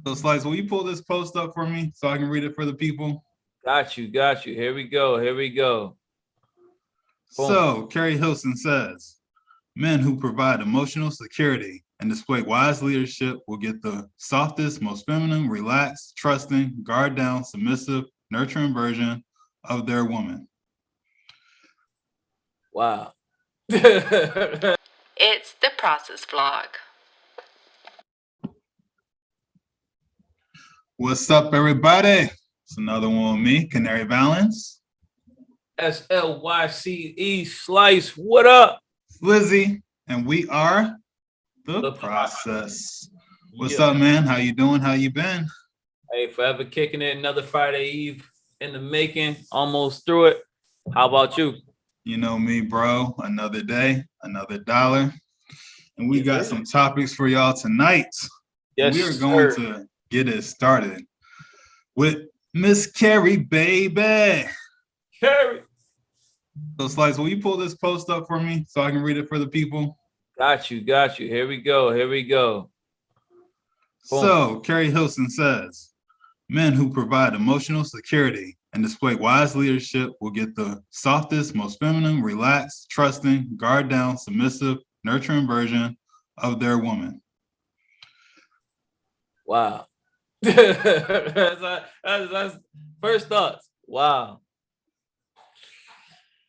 So, Slice, will you pull this post up for me so I can read it for the people? Got you, got you. Here we go. Here we go. Boom. So, Keri Hilson says, men who provide emotional security and display wise leadership will get the softest, most feminine, relaxed, trusting, guard down, submissive, nurturing version of their woman. Wow. It's the process vlog. What's up, everybody? It's another one with me, Canary Balance, SLYCE Slice. What up? Lizzie, and we are the The process. What's Yeah. up, man? How you doing? How you been? Hey, forever kicking it. Another Friday Eve in the making. Almost through it. How about you? You know me, bro. Another day, another dollar. And we got some topics for y'all tonight. Yes, We are going sir. to get it started with Miss Keri, baby. Carry. So, Slice, will you pull this post up for me so I can read it for the people? Got you, got you. Here we go. Here we go. Boom. So, Keri Hilson says, men who provide emotional security and display wise leadership will get the softest, most feminine, relaxed, trusting, guard down, submissive, nurturing version of their woman. Wow. That's first thoughts. Wow.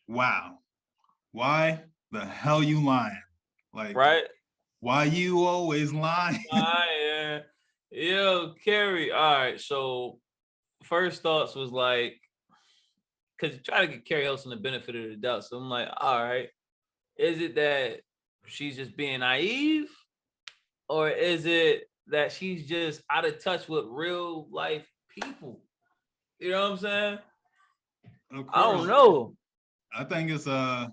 Wow. Why the hell you lying? Like, Right? why you always lying? Yeah. Yo, Carrie. All right. So first thoughts was like, because you try to get Carrie Hilson the benefit of the doubt. So I'm like, all right, is it that she's just being naive? Or is it that she's just out of touch with real life people? You know what I'm saying? Of I don't course. know. I think it's I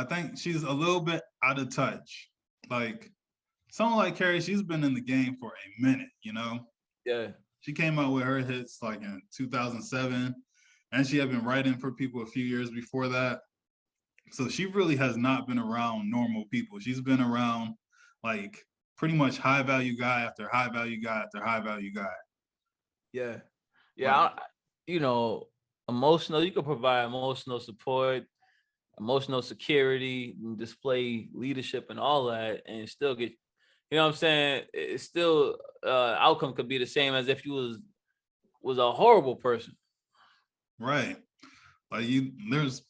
think she's a little bit out of touch. Like someone like Carrie, she's been in the game for a minute, you know. Yeah. She came out with her hits like in 2007, and she had been writing for people a few years before that. So she really has not been around normal people. She's been around like pretty much high value guy after high value guy after high value guy. Yeah. Yeah. Like, You know, emotional, you can provide emotional support, emotional security, and display leadership and all that, and still get, you know what I'm saying? It's still outcome could be the same as if you was a horrible person. right. Like you there's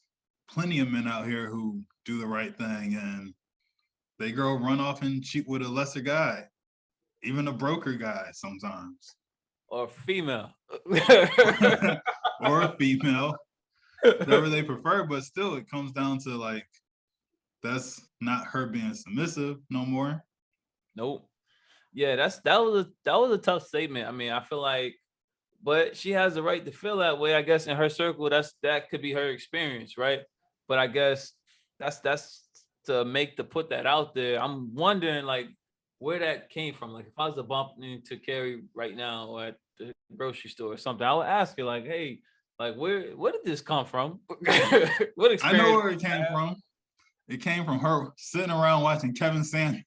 plenty of men out here who do the right thing and they go run off and cheat with a lesser guy, even a broker guy sometimes. Or female. Or a female, whatever they prefer, but still it comes down to like that's not her being submissive no more. Nope. Yeah, that was a tough statement. I mean, I feel like, but she has the right to feel that way. I guess in her circle, that could be her experience, right? But I guess that's to make to put that out there. I'm wondering like where that came from. Like if I was to bump into Carrie right now or at the grocery store or something, I would ask her like, "Hey, like where did this come from? What I know experience?" where it came from. It came from her sitting around watching Kevin Samuels.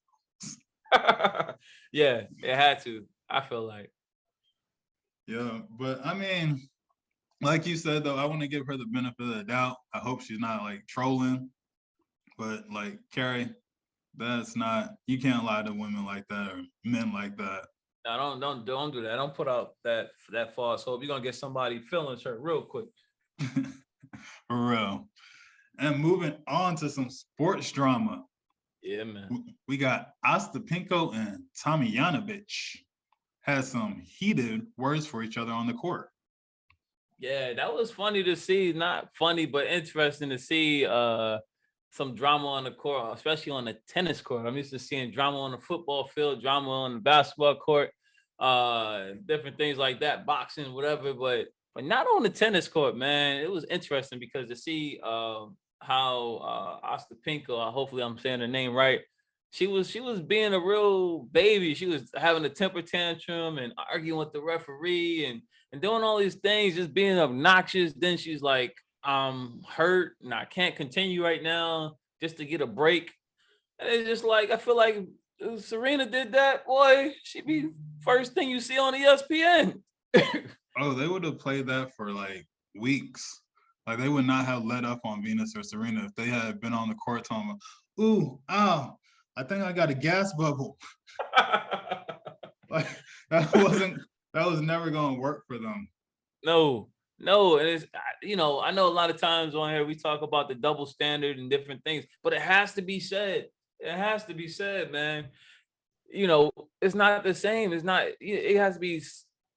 Yeah, it had to. I feel like. Yeah, but I mean, like you said though, I want to give her the benefit of the doubt. I hope she's not like trolling, but like Carrie, that's not you can't lie to women like that or men like that. No, don't do that. Don't put out that false hope. You're gonna get somebody feelings hurt real quick. For real. And moving on to some sports drama. Yeah, man. We got Ostapenko and Tomjanovic had some heated words for each other on the court. Yeah, that was funny to see. Not funny, but interesting to see some drama on the court, especially on the tennis court. I'm used to seeing drama on the football field, drama on the basketball court, different things like that, boxing, whatever, but not on the tennis court, man. It was interesting because to see how Ostapenko, hopefully I'm saying her name right. She was being a real baby. She was having a temper tantrum and arguing with the referee and doing all these things, just being obnoxious. Then she's like, I'm hurt and I can't continue right now just to get a break. And it's just like I feel like Serena did that, boy, she'd be first thing you see on ESPN. Oh, they would have played that for like weeks. Like they would not have let up on Venus or Serena if they had been on the court talking, ooh, ow, I think I got a gas bubble. Like that was never gonna work for them. No, and it's I know a lot of times on here we talk about the double standard and different things, but it has to be said. It has to be said, man. It's not the same. It's not. It has to be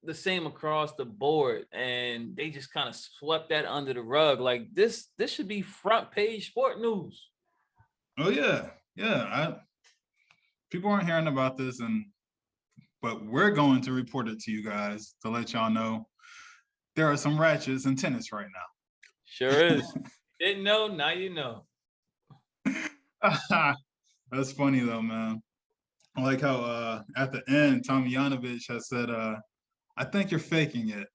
the same across the board, and they just kind of swept that under the rug. Like this should be front page sport news. Oh yeah, yeah. People aren't hearing about this, but we're going to report it to you guys to let y'all know there are some ratchets in tennis right now. Sure is. Didn't know, now you know. That's funny though, man. I like how at the end, Tomljanovic has said, I think you're faking it.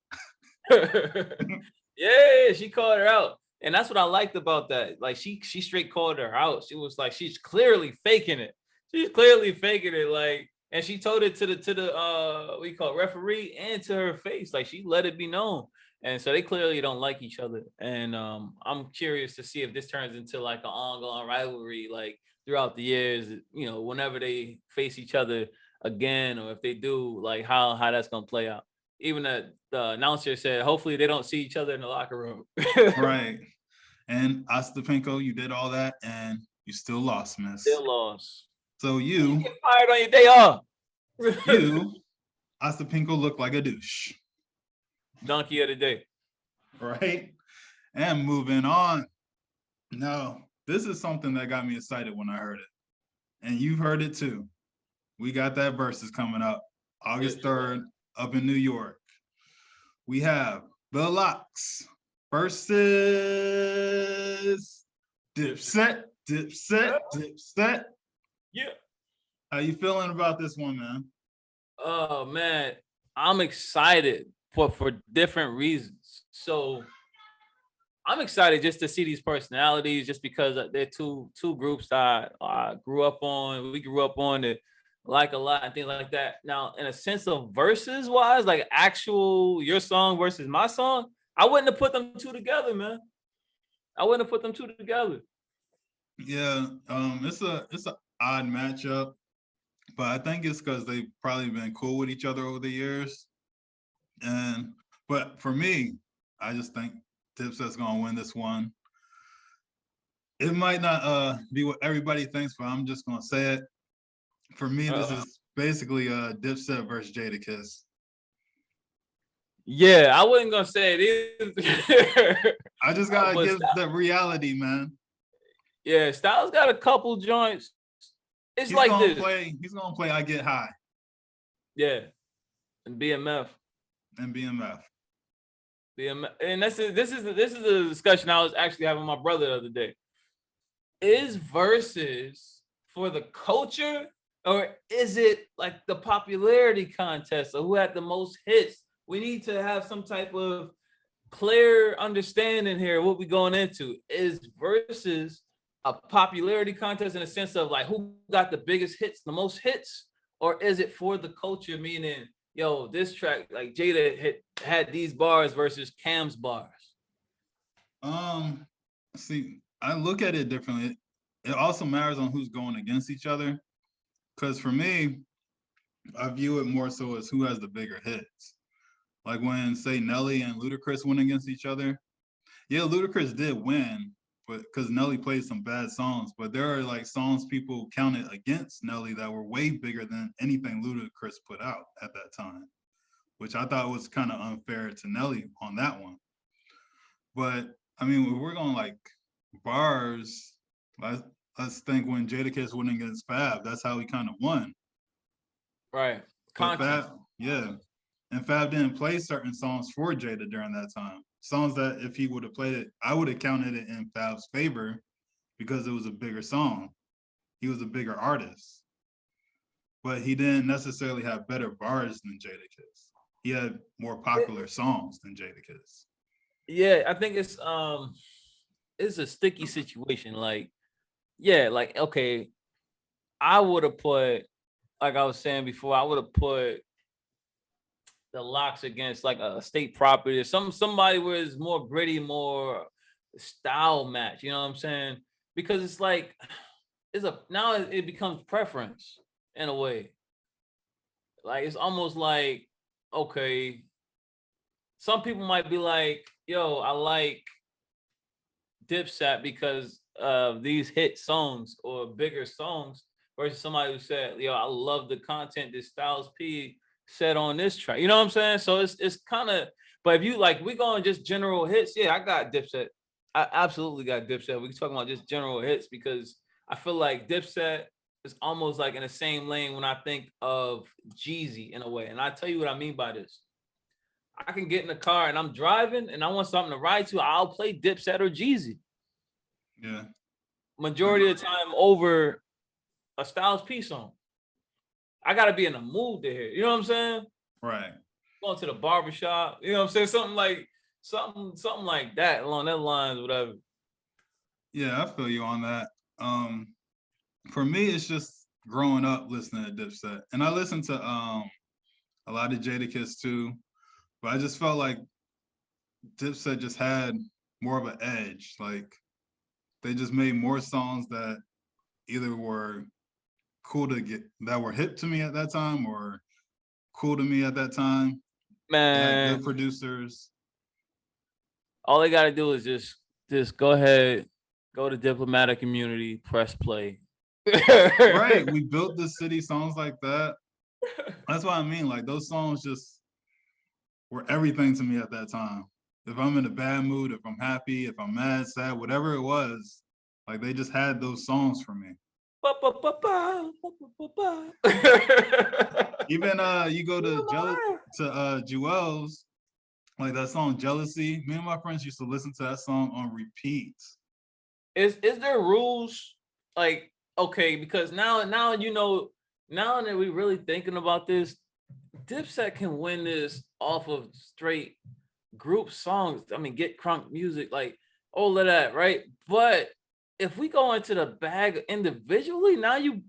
Yeah, she called her out. And that's what I liked about that. Like she straight called her out. She was like, she's clearly faking it. She's clearly faking it. Like, and she told it to the what you call it, referee and to her face. Like she let it be known. And so they clearly don't like each other. And I'm curious to see if this turns into like an ongoing rivalry, like throughout the years, whenever they face each other again, or if they do, like how that's gonna play out. Even the announcer said, hopefully they don't see each other in the locker room. Right. And Ostapenko, you did all that and you still lost, miss. Still lost. So you get fired on your day off. You, Ostapenko, look like a douche. Donkey of the day. Right? And moving on. Now, this is something that got me excited when I heard it. And you've heard it too. We got that versus coming up August 3rd up in New York. We have the Locks versus Dipset. Yeah. How you feeling about this one, man? Oh man, I'm excited for different reasons. So I'm excited just to see these personalities, just because they're two groups that I grew up on. We grew up on it like a lot and things like that. Now, in a sense of verses wise, like actual your song versus my song, I wouldn't have put them two together, man. I wouldn't have put them two together. Yeah, it's an odd matchup, but I think it's because they've probably been cool with each other over the years. But for me, I just think Dipset's gonna win this one. It might not be what everybody thinks, but I'm just gonna say it. For me, this is basically Dipset versus Jadakiss. Yeah, I wasn't gonna say it either. I just gotta give the reality, man. Yeah, Styles got a couple joints. It's he's like gonna this. He's gonna play I Get High. Yeah, and BMF. And BMF. And this is a discussion I was actually having with my brother the other day. Is versus for the culture, or is it like the popularity contest of who had the most hits? We need to have some type of clear understanding here what we're going into. Is versus a popularity contest in a sense of like who got the biggest hits, the most hits, or is it for the culture, meaning, yo, this track, like Jada had these bars versus Cam's bars? See, I look at it differently. It also matters on who's going against each other. Because for me, I view it more so as who has the bigger hits. Like when, say, Nelly and Ludacris went against each other. Yeah, Ludacris did win, but because Nelly played some bad songs. But there are like songs people counted against Nelly that were way bigger than anything Ludacris put out at that time, which I thought was kind of unfair to Nelly on that one. But I mean, if we're going like bars, let's think when Jadakiss went against Fab, that's how he kind of won. Right. Fab, yeah. And Fab didn't play certain songs for Jada during that time. Songs that if he would have played it, I would have counted it in Fab's favor because it was a bigger song. He was a bigger artist. But he didn't necessarily have better bars than Jadakiss. He had more popular songs than Jadakiss. Yeah, I think it's a sticky situation. Like, yeah, like, okay, I would have put like I was saying before, I would have put the Locks against like a state property or somebody where it's more gritty, more style match. You know what I'm saying? Because it's like now it becomes preference in a way. Like it's almost like, okay, some people might be like, yo, I like Dipset because of these hit songs or bigger songs, versus somebody who said, yo, I love the content that Styles P said on this track. You know what I'm saying? So it's kind of, but if you like, we going just general hits, yeah, I got Dipset. I absolutely got Dipset. We talking about just general hits because I feel like Dipset is almost like in the same lane when I think of Jeezy in a way. And I tell you what I mean by this. I can get in the car and I'm driving and I want something to ride to. I'll play Dipset or Jeezy. Yeah. Majority of the time over a Styles P song. I gotta be in the mood to hear. You know what I'm saying? Right. Going to the barbershop. You know what I'm saying? Something like that along that lines, whatever. Yeah, I feel you on that. For me, it's just growing up listening to Dipset, and I listened to a lot of Jadakiss too, but I just felt like Dipset just had more of an edge. Like they just made more songs that either were cool to get, that were hip to me at that time, or cool to me at that time. Man, Good producers. all they gotta do is just go ahead, go to Diplomatic Community, press play. Right. We built the city, songs like that. That's what I mean. Like those songs just were everything to me at that time. If I'm in a bad mood, if I'm happy, if I'm mad, sad, whatever it was, like they just had those songs for me. Even you go to Jewel's, like that song Jealousy. Me and my friends used to listen to that song on repeat. Is there rules? Like, okay, because now you know, now that we really thinking about this, Dipset can win this off of straight group songs. I mean, Get Crunk music, like all of that, right? But if we go into the bag individually, now you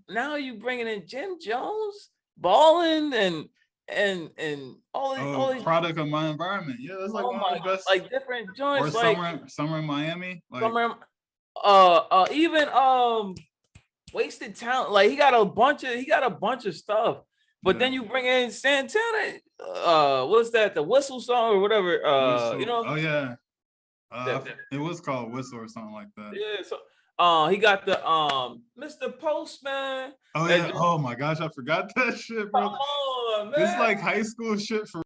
bringing in Jim Jones, Ballin, and all these Product of My Environment. Yeah, that's like one of the best. like different joints, or like Summer in Miami. Like even Wasted Talent. Like he got a bunch of stuff. But then you bring in Santana. What's that? The Whistle song or whatever. Whistle. You know. Oh yeah. It was called Whistle or something like that. Yeah. So he got the Mr. Postman. Oh yeah. Oh my gosh, I forgot that shit, bro. Come on, man. It's like high school shit for